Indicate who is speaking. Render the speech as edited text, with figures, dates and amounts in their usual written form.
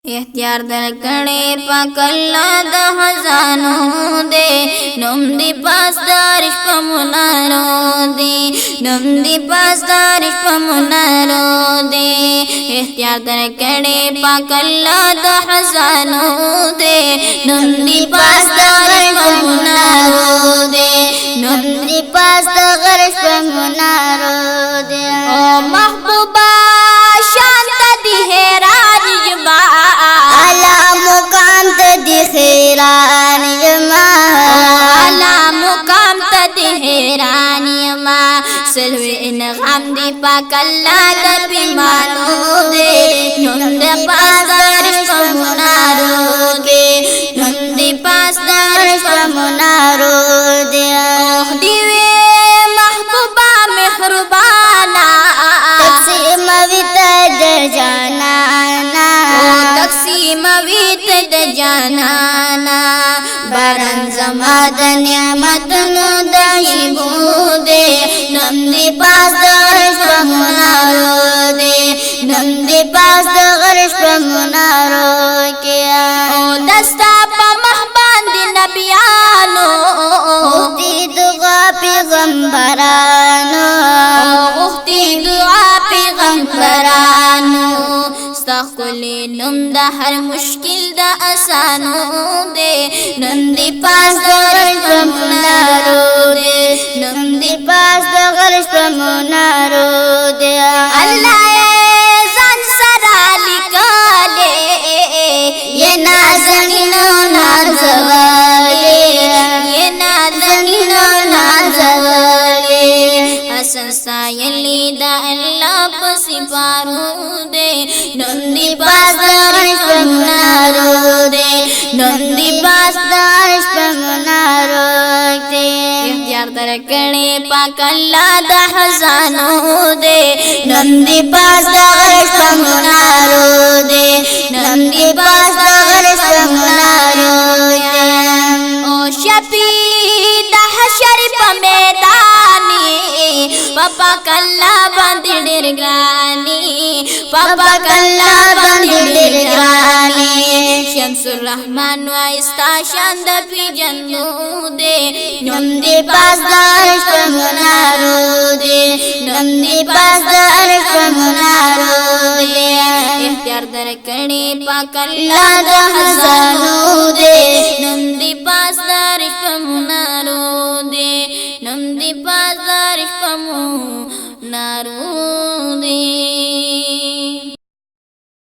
Speaker 1: اختیار درکړې پاک الله د خزانو دې نوم دې پاس دارش په منارو دې نوم دې پاس دارش په منارو دې اختیار درکړې پاک الله د خزانو دې نوم دې پاس دارش په منارو دې نوم دې پاس دارش په منارو دې او محبوبا شانت دې هران جبا خیران یما علا مقام تا دی حیران یما سلوی انغام دی پاک اللہ دا بیمانو دے نم دی پاس دارش پا منارو دے نم دی پاس دارش پا منارو دے اوہ دیوی محبوبا محربانا تقسیم ویتا در جانانا تقسیم ویتا در جانانا باران زما د نعمتونو د شیبو دے نم دی پاس د غرش په منارو دے نم دی پاس د غرش په منارو کیا او دستا په مخ باندې نبیانو غوښتي دعا پیغمبرانو غوښتي دعا پیغمبرانو ستخلی نم دا ہر مشکل دا آسانو دے نم دی پاس دا غرش پا منارو دے نم دی پاس دا غرش پا منارو دے اللہ زن سرا لکالے یہ نازنین و نازوالے یہ نازنین و نازوالے حسن سایلی دا اللہ پسی پارو دے نم دی پاس دارش پا منارو دے نم دی پاس دارش پا منارو دے اختیار درکڑے پاک اللہ دا خزانو دے نم دی پاس دارش پا منارو دے نم دی پاس دارش پا منارو دے او شفی دا حشر پا میدانی پاپا کلا باندې ډېر ګرانی پاپا کلا باندې ډېر ګرانی شمس الرحمن وایستا شاند پی جنو دے نم دی پاس دارش په منارو دے نم دی پاس دارش په منارو دے اختیار درکړې پاک الله د خزانو دے نم دی